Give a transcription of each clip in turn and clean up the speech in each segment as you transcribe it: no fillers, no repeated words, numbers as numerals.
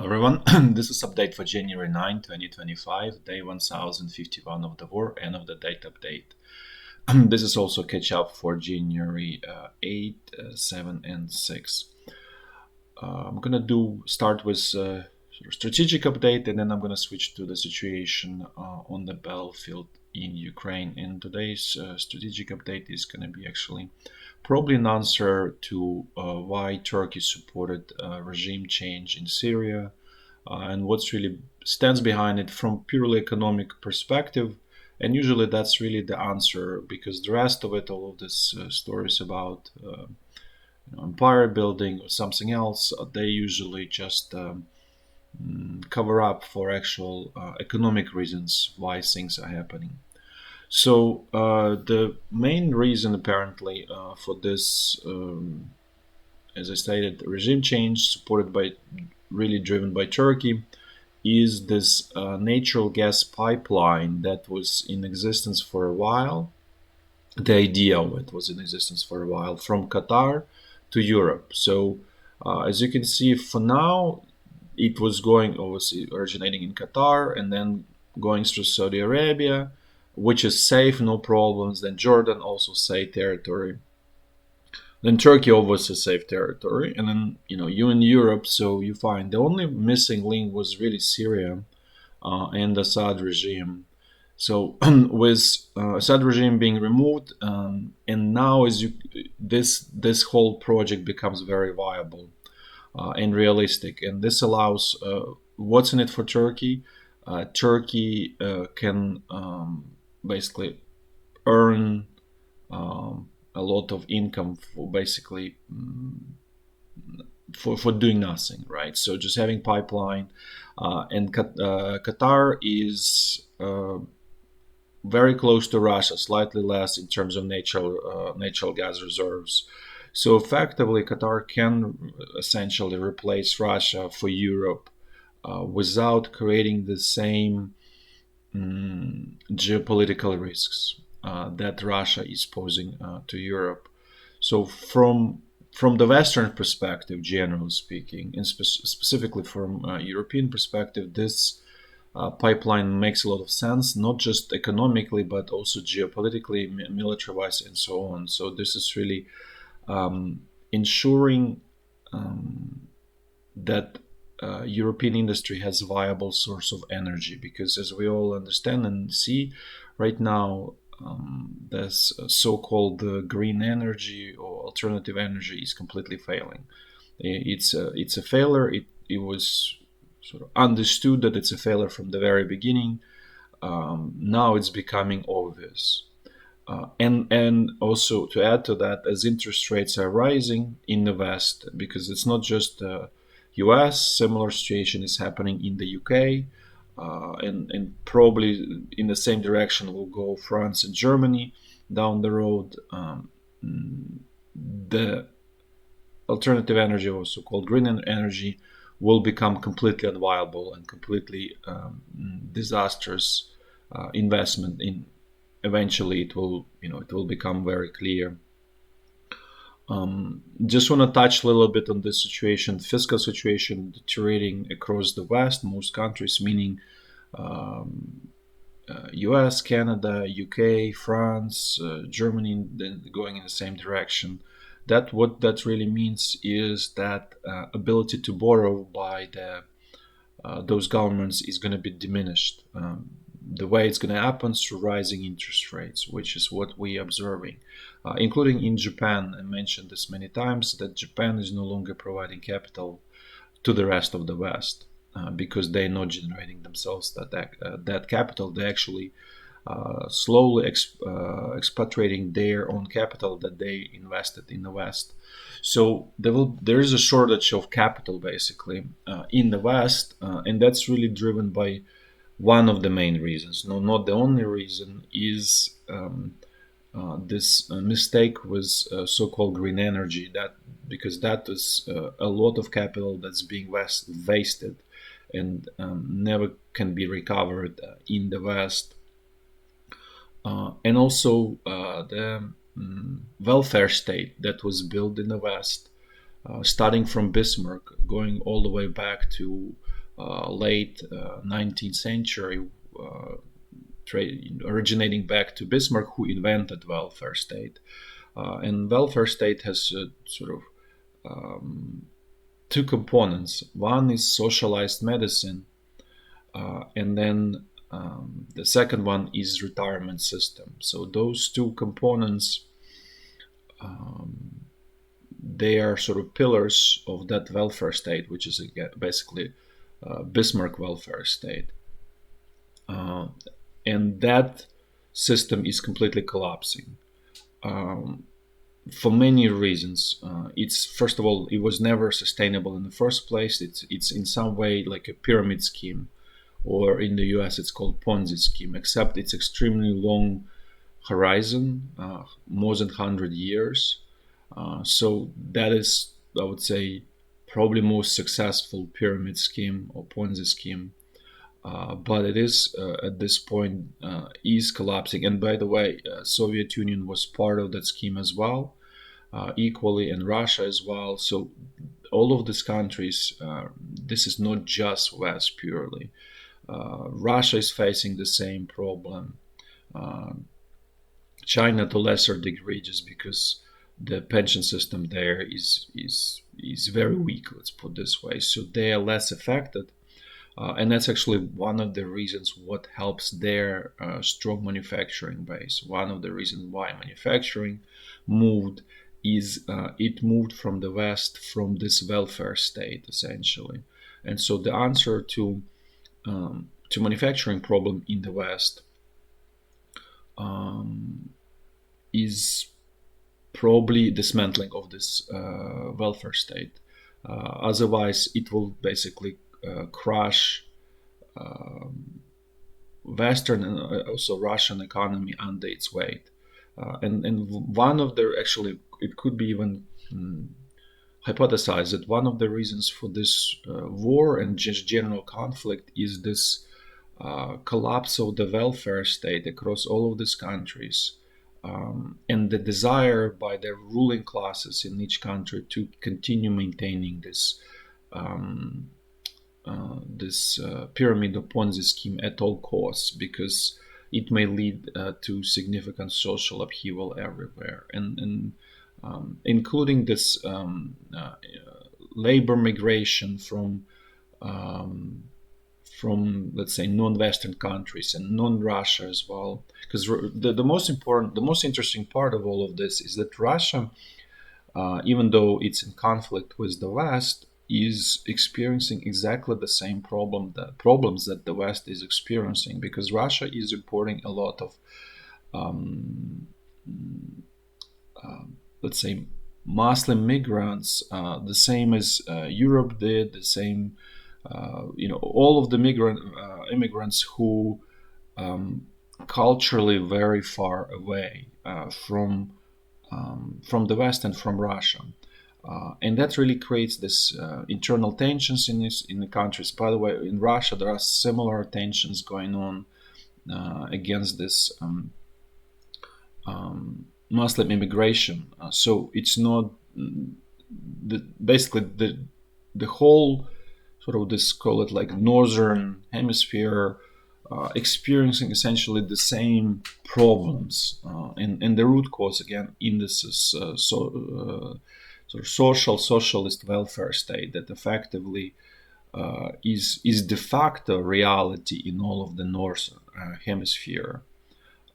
everyone. This is update for January 9, 2025, day 1051 of the war, end of the date update. This is also catch up for January 8, 7, and 6. I'm going to start with strategic update, and then I'm going to switch to the situation on the battlefield in Ukraine. And today's strategic update is going to be actually probably an answer to why Turkey supported regime change in Syria and what's really stands behind it from purely economic perspective. And usually that's really the answer, because the rest of it, all of this stories about empire building or something else, they usually just cover up for actual economic reasons why things are happening. So the main reason apparently for this, as I stated, regime change supported by, really driven by Turkey, is this natural gas pipeline that was in existence for a while. The idea of it was in existence for a while from Qatar to Europe. So as you can see, for now, it was going, obviously originating in Qatar and then going through Saudi Arabia, which is safe, no problems. Then Jordan, also safe territory. Then Turkey, obviously safe territory. And then, you in Europe, so you find the only missing link was really Syria and Assad regime. So with Assad regime being removed, and now this whole project becomes very viable and realistic. And this allows, what's in it for Turkey? Turkey can basically earn a lot of income for basically for doing nothing, right? So just having pipeline, and Qatar is very close to Russia, slightly less in terms of natural gas reserves. So effectively, Qatar can essentially replace Russia for Europe without creating the same geopolitical risks that Russia is posing to Europe. So from the Western perspective, generally speaking, and specifically from a European perspective, this pipeline makes a lot of sense, not just economically, but also geopolitically, military-wise, and so on. So this is really ensuring that European industry has a viable source of energy, because as we all understand and see right now, this so-called green energy or alternative energy is completely failing. It's a failure. It was sort of understood that it's a failure from the very beginning. Now it's becoming obvious. And also to add to that, as interest rates are rising in the West, because it's not just US, similar situation is happening in the UK, and probably in the same direction will go France and Germany down the road. The alternative energy, also called green energy, will become completely unviable and completely disastrous investment. In eventually, it will become very clear. Just want to touch a little bit on this situation, fiscal situation deteriorating across the West, most countries, meaning US, Canada, UK, France, Germany, then going in the same direction. What that really means is that ability to borrow by those governments is going to be diminished. The way it's going to happen through rising interest rates, which is what we are observing, including in Japan. I mentioned this many times, that Japan is no longer providing capital to the rest of the West because they're not generating themselves that capital. They actually slowly expatriating their own capital that they invested in the West. So there is a shortage of capital basically in the West, and that's really driven by one of the main reasons. No, not the only reason, is this mistake with so-called green energy, because that is a lot of capital that's being wasted and never can be recovered in the West. And also the welfare state that was built in the West, starting from Bismarck, going all the way back to late 19th century, originating back to Bismarck, who invented welfare state. And welfare state has sort of two components. One is socialized medicine, and then the second one is retirement system. So those two components, they are sort of pillars of that welfare state, which is basically Bismarck welfare state. And that system is completely collapsing for many reasons. It's, first of all, it was never sustainable in the first place. It's in some way like a pyramid scheme, or in the US it's called Ponzi scheme, except it's extremely long horizon, more than 100 years. So that is, I would say, probably most successful pyramid scheme or Ponzi scheme. But it is at this point is collapsing. And by the way, Soviet Union was part of that scheme as well, equally, and Russia as well. So all of these countries, this is not just West purely. Russia is facing the same problem. China to lesser degree, just because the pension system there is very weak. Let's put it this way. So they are less affected. And that's actually one of the reasons what helps their strong manufacturing base. One of the reasons why manufacturing moved is it moved from the West, from this welfare state, essentially. And so the answer to manufacturing problem in the West is probably dismantling of this welfare state. Otherwise, it will basically crush Western and also Russian economy under its weight. And one of the, actually, it could be even hypothesized that one of the reasons for this war and just general conflict is this collapse of the welfare state across all of these countries, and the desire by the ruling classes in each country to continue maintaining this pyramid or Ponzi scheme at all costs, because it may lead to significant social upheaval everywhere, and including this labor migration from let's say non-Western countries and non-Russia as well. Because the most interesting part of all of this is that Russia, even though it's in conflict with the West, is experiencing exactly the same problems that the West is experiencing, because Russia is importing a lot of let's say Muslim migrants, the same as Europe did, the same all of the immigrants who culturally very far away from the West and from Russia. And that really creates this internal tensions in the countries. By the way, in Russia, there are similar tensions going on against this Muslim immigration. So it's not basically the whole sort of this, call it like northern hemisphere, experiencing essentially the same problems, and the root cause again in this is sort of socialist welfare state that effectively is de facto reality in all of the northern hemisphere.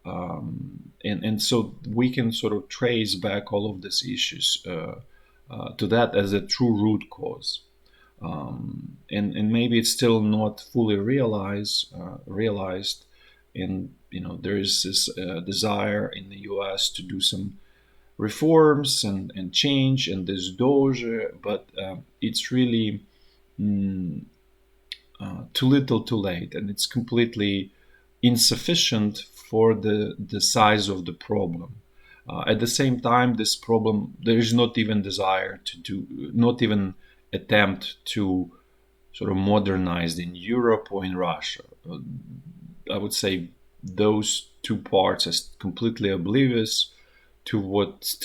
And so we can sort of trace back all of these issues to that as a true root cause. And maybe it's still not fully realized. And there is this desire in the U.S. to do some reforms and change, and this Doge, but it's really too little, too late, and it's completely insufficient for the size of the problem. At the same time, this problem, there is not even desire to do, not even attempt to sort of modernize in Europe or in Russia. I would say those two parts are completely oblivious to what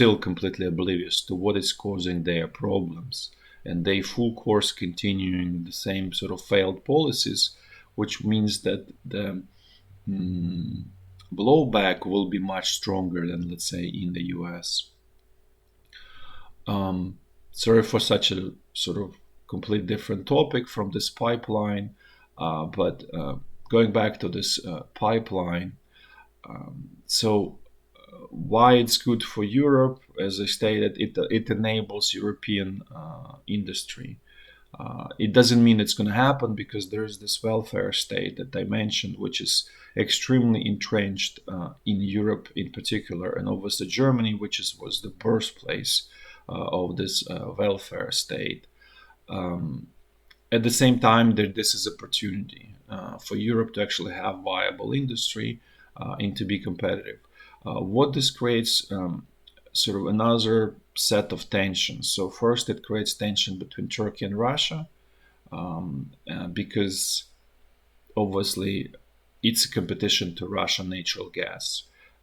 is causing their problems. and they full course continuing the same sort of failed policies, which means that the blowback will be much stronger than, let's say, in the US. Sorry for such a sort of complete different topic from this pipeline, but going back to this pipeline, so why it's good for Europe, as I stated, it enables European industry. It doesn't mean it's going to happen, because there is this welfare state that I mentioned, which is extremely entrenched in Europe in particular, and obviously Germany, which was the birthplace of this welfare state. At the same time, this is opportunity for Europe to actually have viable industry and to be competitive. What this creates, sort of another set of tensions. So first, it creates tension between Turkey and Russia, because obviously it's a competition to Russian natural gas,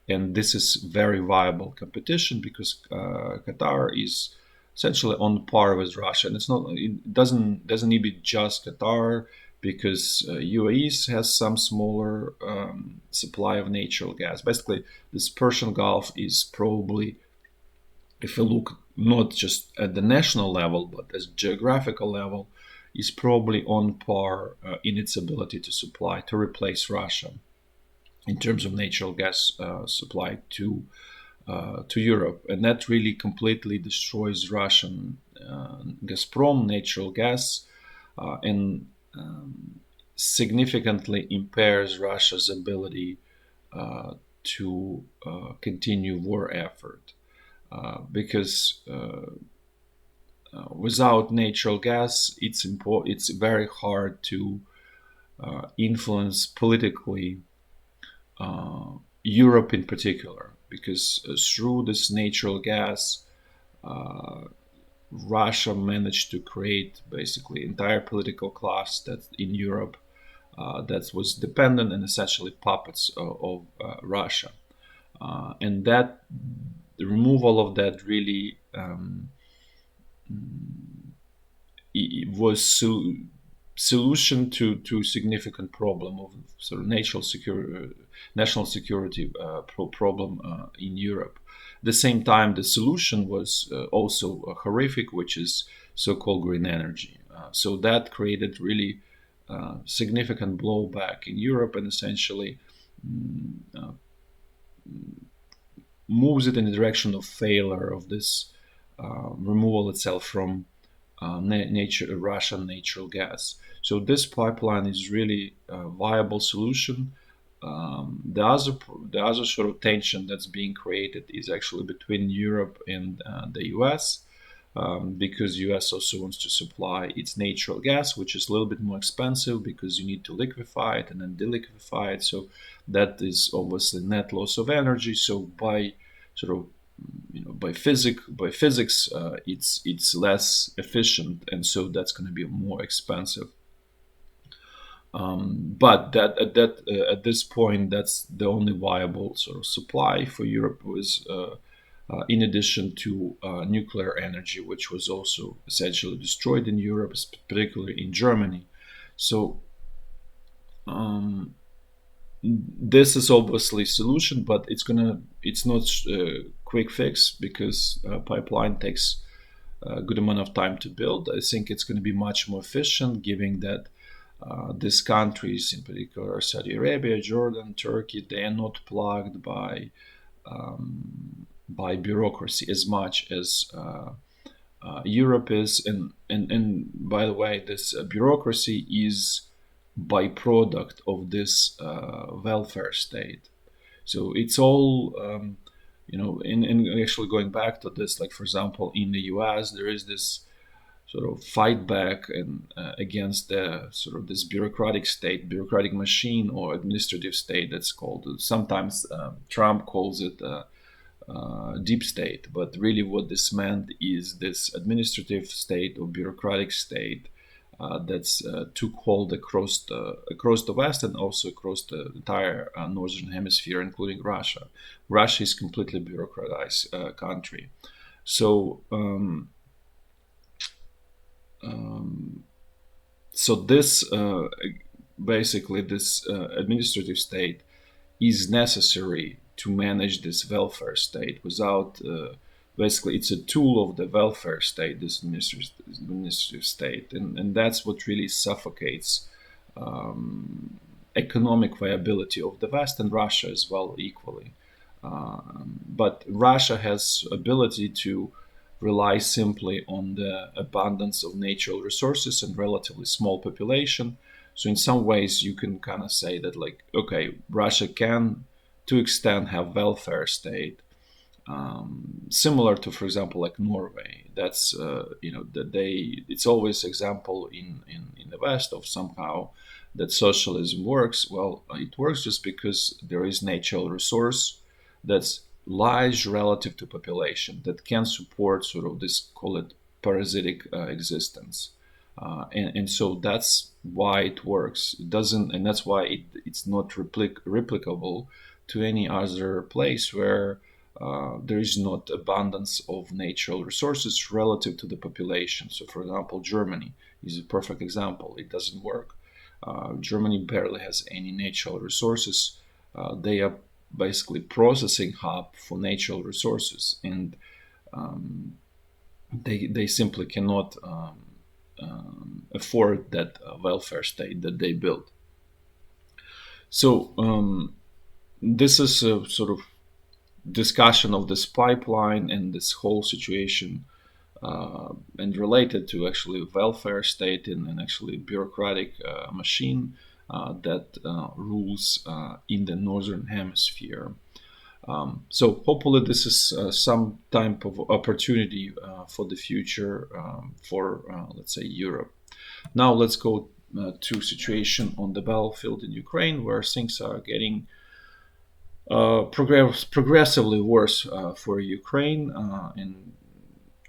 and this is very viable competition because Qatar is essentially on par with Russia, and it doesn't need to be just Qatar, because UAE has some smaller supply of natural gas. Basically, this Persian Gulf is probably, if you look not just at the national level but as geographical level, is probably on par in its ability to supply, to replace Russia in terms of natural gas supply to Europe, and that really completely destroys Russian Gazprom natural gas and significantly impairs Russia's ability to continue war effort, because without natural gas, it's very hard to influence politically Europe in particular, because through this natural gas, Russia managed to create basically entire political class that in Europe that was dependent and essentially puppets of Russia, and that the removal of that really was solution to significant problem of sort of national security problem in Europe. At the same time, the solution was also horrific, which is so-called green energy. So that created really significant blowback in Europe, and essentially moves it in the direction of failure of this removal itself from Russian natural gas. So this pipeline is really a viable solution. The other sort of tension that's being created is actually between Europe and the US, because US also wants to supply its natural gas, which is a little bit more expensive because you need to liquefy it and then deliquefy it. So that is obviously net loss of energy. So by sort of by physics, it's less efficient, and so that's going to be more expensive. But at this point, that's the only viable sort of supply for Europe, was in addition to nuclear energy, which was also essentially destroyed in Europe, particularly in Germany. So this is obviously a solution, but it's not a quick fix, because pipeline takes a good amount of time to build. I think it's going to be much more efficient, given that these countries, in particular Saudi Arabia, Jordan, Turkey, they are not plagued by bureaucracy as much as Europe is. And by the way, this bureaucracy is byproduct of this welfare state. So it's all, and actually going back to this, like for example, in the US, there is this sort of fight back and against the sort of this bureaucratic machine or administrative state that's called. Sometimes Trump calls it deep state, but really what this meant is this administrative state or bureaucratic state that's took hold across the West and also across the entire northern hemisphere, including Russia. Russia is completely bureaucratized country. So So this basically this administrative state is necessary to manage this welfare state. Without basically, it's a tool of the welfare state, this administrative state, and that's what really suffocates economic viability of the West and Russia as well equally. But Russia has ability to rely simply on the abundance of natural resources and relatively small population. So in some ways, you can kind of say that, like, okay, Russia can, to extent, have welfare state, similar to, for example, like Norway. That's that they. It's always example in the West of somehow that socialism works. Well, it works just because there is natural resource that's large relative to population that can support sort of this, call it, parasitic existence. And so that's why it works. It doesn't, and that's why it's not replicable to any other place where there is not abundance of natural resources relative to the population. So, for example, Germany is a perfect example. It doesn't work. Germany barely has any natural resources. They are basically processing hub for natural resources, and they simply cannot afford that welfare state that they built. So this is a sort of discussion of this pipeline and this whole situation, and related to actually welfare state and actually bureaucratic machine that rules in the northern hemisphere. So hopefully this is some type of opportunity for the future for let's say Europe. Now let's go to situation on the battlefield in Ukraine, where things are getting progressively worse for Ukraine. And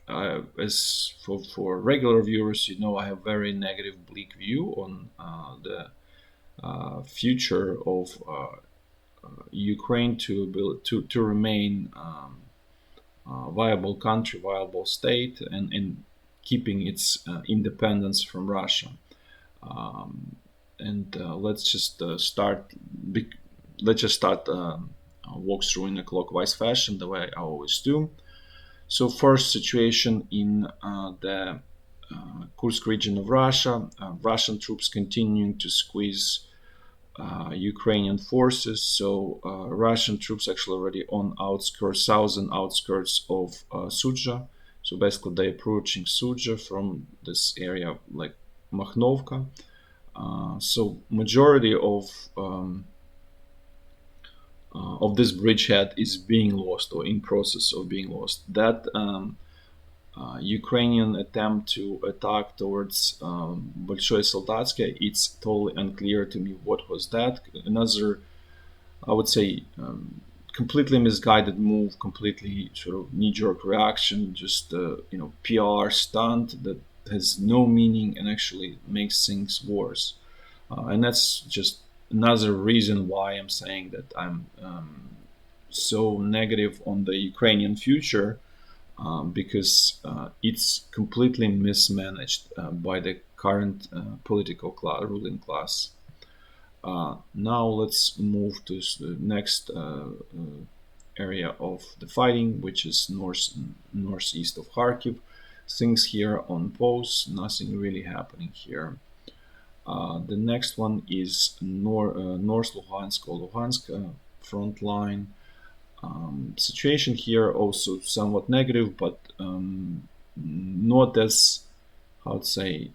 as for regular viewers, I have very negative, bleak view on the future of Ukraine to remain viable country, viable state, and keeping its independence from Russia. Let's just start. Let's just start walk through in a clockwise fashion, the way I always do. So, first situation in the Kursk region of Russia. Russian troops continuing to squeeze Ukrainian forces. So Russian troops actually already on southern outskirts of Sudja. So basically they're approaching Sudja from this area like Makhnovka. So majority of this bridgehead is being lost or in process of being lost. That Ukrainian attempt to attack towards Bolshoye Soldatske, it's totally unclear to me what was that. Another, I would say, completely misguided move, completely sort of knee-jerk reaction, just PR stunt that has no meaning and actually makes things worse. And that's just another reason why I'm saying that I'm so negative on the Ukrainian future. Because it's completely mismanaged by the current political ruling class. Now let's move to the next area of the fighting, which is northeast of Kharkiv. Things here on pause, nothing really happening here. The next one is North Lugansk or Lugansk front line. Situation here also somewhat negative, but not as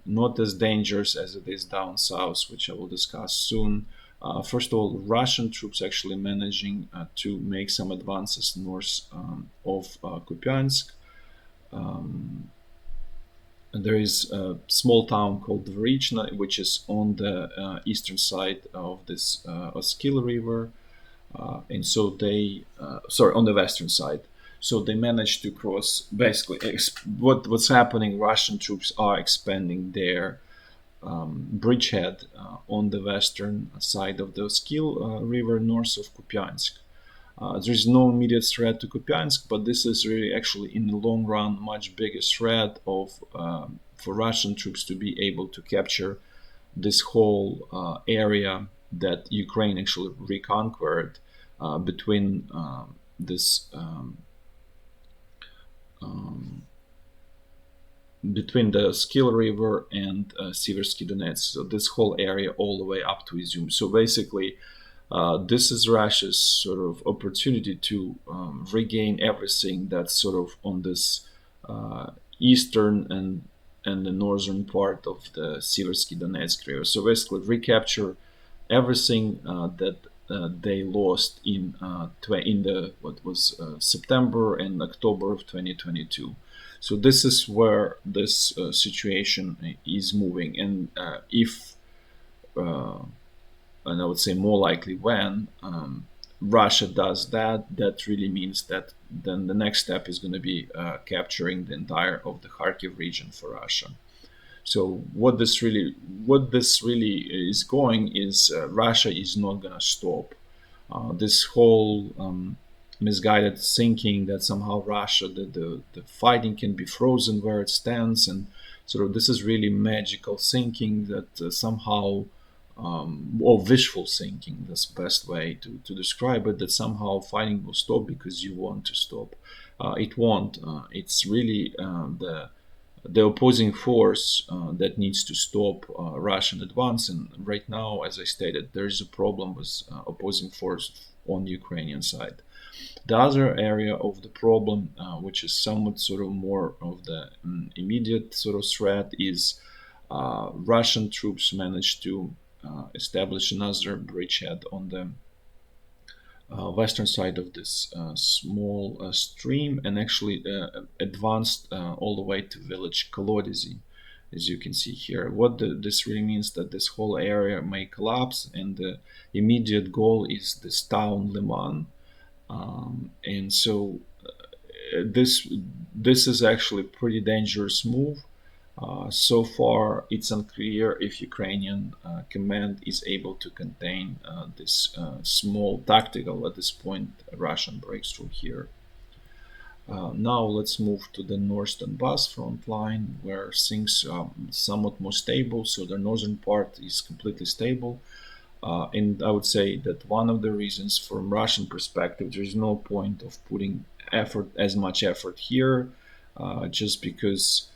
not as dangerous as it is down south, which I will discuss soon. First of all, Russian troops actually managing to make some advances north of Kupiansk. There is a small town called Velyka, which is on the eastern side of this Oskil River. And so they, on the western side. So they managed to cross, basically, what's happening, Russian troops are expanding their bridgehead on the western side of the Oskil River, north of Kupiansk. There's no immediate threat to Kupiansk, but this is really actually, in the long run, much bigger threat of for Russian troops to be able to capture this whole area that Ukraine actually reconquered between this between the Skil River and Siversky Donetsk. So this whole area all the way up to Izum. So basically, this is Russia's sort of opportunity to regain everything that's sort of on this eastern and the northern part of the Siversky Donetsk area. So basically, recapture everything that they lost in the what was September and October of 2022. So this is where this situation is moving, and if and I would say more likely when Russia does that, that really means that then the next step is going to be capturing the entire of the Kharkiv region for Russia. So what this really is going is Russia is not going to stop. This whole misguided thinking that somehow Russia, the fighting can be frozen where it stands, and sort of this is really magical thinking that somehow, or wishful thinking, that's the best way to describe it, that somehow fighting will stop because you want to stop. It won't. It's really the opposing force that needs to stop Russian advance. And right now, as I stated, there is a problem with opposing force on the Ukrainian side. The other area of the problem, which is somewhat sort of more of the immediate sort of threat, is Russian troops managed to establish another bridgehead on the western side of this small stream, and actually advanced all the way to village Kolodyazi, as you can see here. What this really means that this whole area may collapse, and the immediate goal is this town Lyman. And so this is actually a pretty dangerous move. So far, it's unclear if Ukrainian command is able to contain this small tactical, at this point, Russian breakthrough here. Now let's move to the North Donbas front line, where things are somewhat more stable. So the northern part is completely stable. And I would say that one of the reasons from Russian perspective, there is no point of putting as much effort here, just because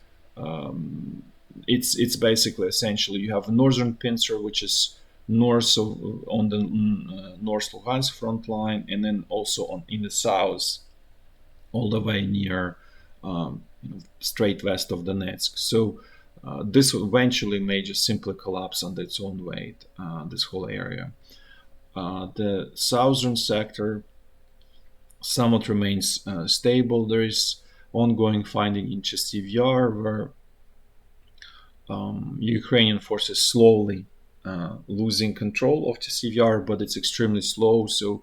it's basically essentially you have a northern pincer, which is north of, on the North Lugansk front line, and then also in the south, all the way near straight west of Donetsk. So this eventually may just simply collapse under its own weight, this whole area. The southern sector somewhat remains stable. There is ongoing fighting in Chasiv Yar, where Ukrainian forces slowly losing control of Chasiv Yar, but it's extremely slow, so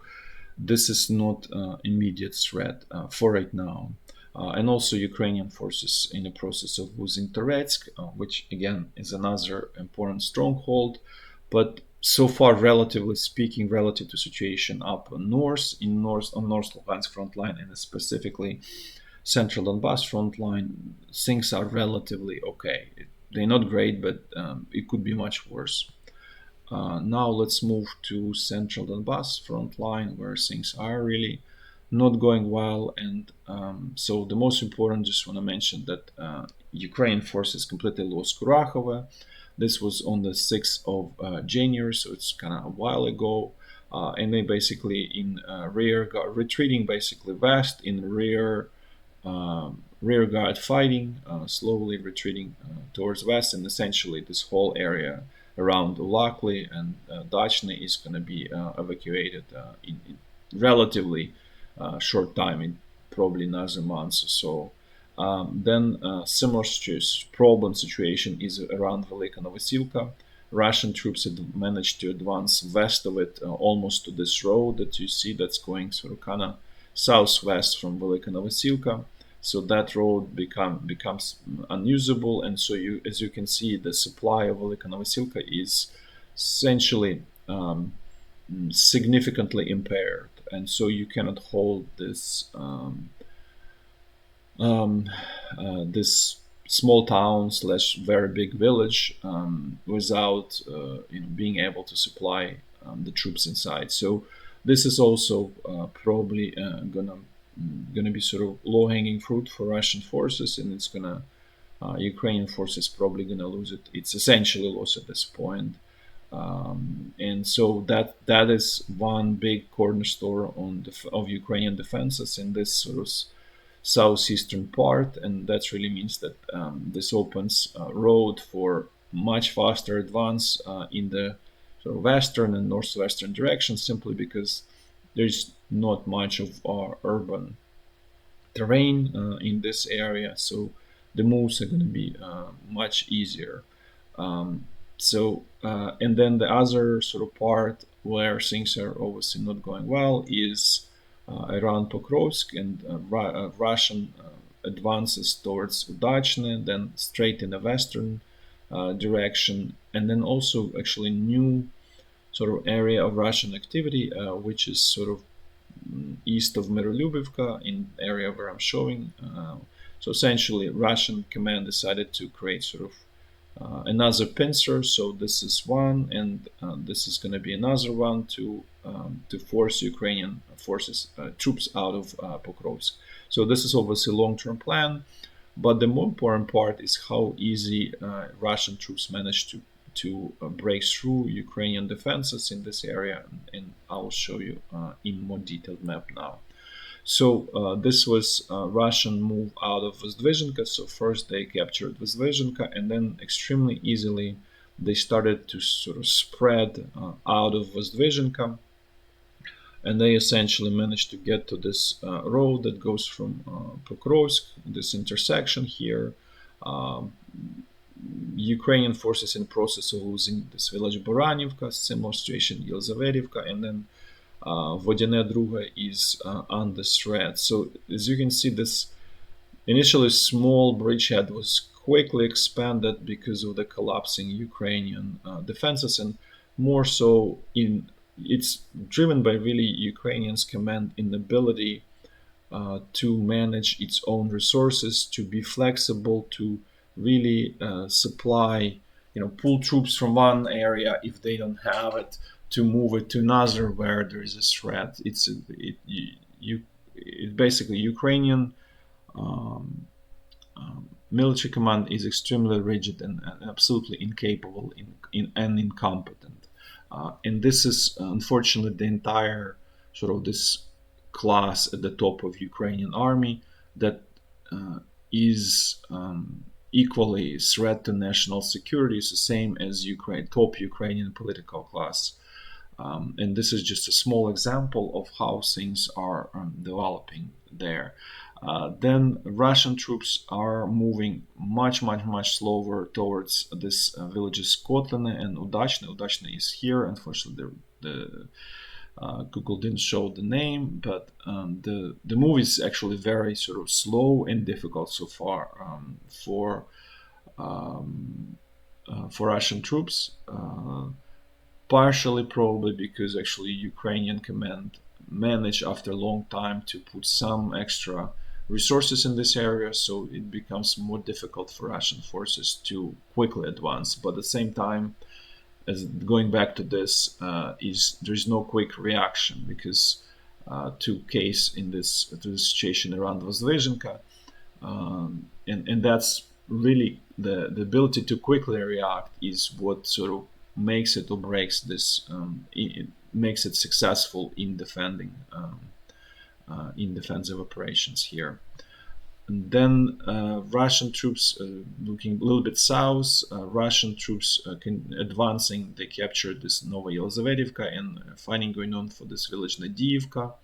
this is not immediate threat for right now. And also Ukrainian forces in the process of losing Donetsk, which again is another important stronghold, but so far, relatively speaking, relative to situation up north, on North Lugansk front line, and specifically Central Donbas front line, things are relatively okay. They're not great, but it could be much worse. Now let's move to Central Donbas front line, where things are really not going well. And so the most important, just want to mention that Ukrainian forces completely lost Kurakhove. This was on the 6th of January, so it's kind of a while ago. And they basically in rear guard, retreating basically west in rear guard fighting, slowly retreating towards west, and essentially this whole area around Velyka and Udachne is going to be evacuated in relatively short time, in probably another month or so. Then similar problem situation is around Velyka Novosilka. Russian troops had managed to advance west of it, almost to this road that you see that's going sort of kind of southwest from Velyka Novosilka. So that road becomes unusable, and so as you can see, the supply of Velyka Novosilka is essentially significantly impaired, and so you cannot hold this small town slash very big village without being able to supply the troops inside. So this is also probably gonna be sort of low hanging fruit for Russian forces, and it's gonna Ukrainian forces probably gonna lose it. It's essentially lost at this point. And so that is one big cornerstone of Ukrainian defenses in this sort of southeastern part, and that really means that this opens a road for much faster advance in the sort of western and northwestern direction, simply because there's not much of urban terrain in this area, so the moves are going to be much easier. And then the other sort of part where things are obviously not going well is around Pokrovsk, and Russian advances towards Udachne, then straight in the western direction, and then also actually new sort of area of Russian activity, which is sort of east of Myrolyubivka, in area where I'm showing. So essentially, Russian command decided to create sort of another pincer. So this is one, and this is going to be another one to force Ukrainian forces troops out of Pokrovsk. So this is obviously a long-term plan, but the more important part is how easy Russian troops managed to break through Ukrainian defenses in this area, and I'll show you in more detailed map now. So this was a Russian move out of Vodyane. So first they captured Vodyane, and then extremely easily they started to sort of spread out of Vodyane, and they essentially managed to get to this road that goes from Pokrovsk, this intersection here. Ukrainian forces in process of losing this village Baranivka, similar situation Yelyzavetivka, and then Vodyane Druge is under threat. So as you can see, this initially small bridgehead was quickly expanded because of the collapsing Ukrainian defenses, and more so it's driven by really Ukrainians' command inability to manage its own resources, to be flexible, to really supply, pull troops from one area if they don't have it, to move it to another where there is a threat. It's basically Ukrainian military command is extremely rigid and absolutely incapable and incompetent. And this is unfortunately the entire sort of this class at the top of Ukrainian army that is equally threat to national security. Is the same as top Ukrainian political class. And this is just a small example of how things are developing there. Then Russian troops are moving much slower towards this villages Kotlyne and Udachne. Udachne is here. Unfortunately, the Google didn't show the name, but the move is actually very sort of slow and difficult so far for Russian troops. Partially probably because actually Ukrainian command managed after a long time to put some extra resources in this area, so it becomes more difficult for Russian forces to quickly advance. But at the same time, as going back to this, there's no quick reaction because to case in this to the situation around Vodyane, and that's really the ability to quickly react is what sort of makes it or breaks this. It makes it successful in defending in defensive operations here. And then Russian troops looking a little bit south. Russian troops advancing. They captured this Novosilka and fighting going on for this village Nadiyivka.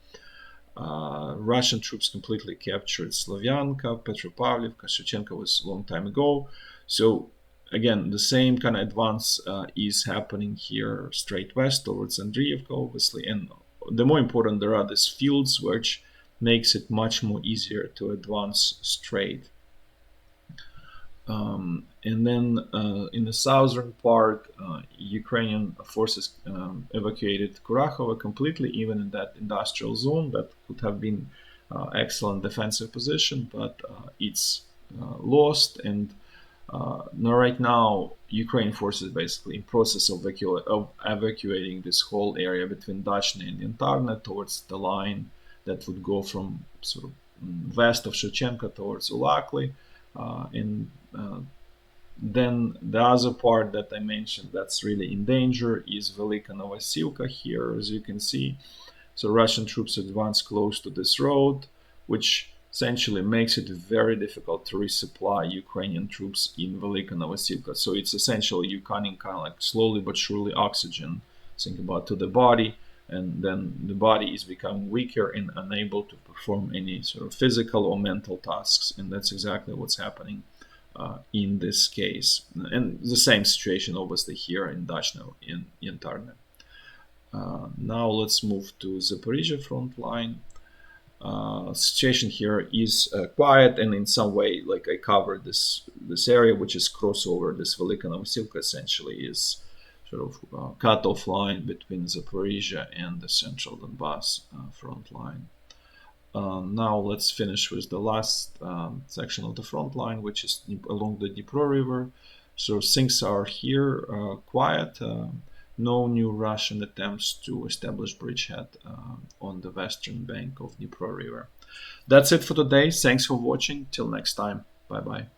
Russian troops completely captured Slovyanka, Petropavlivka. Shevchenko was a long time ago. So again, the same kind of advance is happening here straight west towards Andriivka, obviously. And the more important, there are these fields which makes it much more easier to advance straight. And then in the southern part, Ukrainian forces evacuated Kurakhove completely, even in that industrial zone that could have been excellent defensive position, but it's lost, and right now Ukraine forces basically in process of evacuating this whole area between Dachne and Yantarne towards the line that would go from sort of west of Shevchenko towards Ulakli, and then the other part that I mentioned that's really in danger is Velyka Novosilka here, as you can see. So Russian troops advance close to this road, which essentially makes it very difficult to resupply Ukrainian troops in Velyka Novosilka. So it's essentially you're cutting kind of like slowly but surely oxygen, think about, to the body, and then the body is becoming weaker and unable to perform any sort of physical or mental tasks, and that's exactly what's happening in this case. And the same situation obviously here in Dachne, in Terny. Now let's move to Zaporizhia front line. Situation here is quiet, and in some way, like I covered this area, which is crossover. This Velyka Novosilka essentially is sort of cut-off line between Zaporizhia and the Central Donbas front line. Now let's finish with the last section of the front line, which is along the Dnipro River. So things are here quiet. No new Russian attempts to establish bridgehead on the western bank of Dnipro River. That's it for today. Thanks for watching. Till next time. Bye-bye.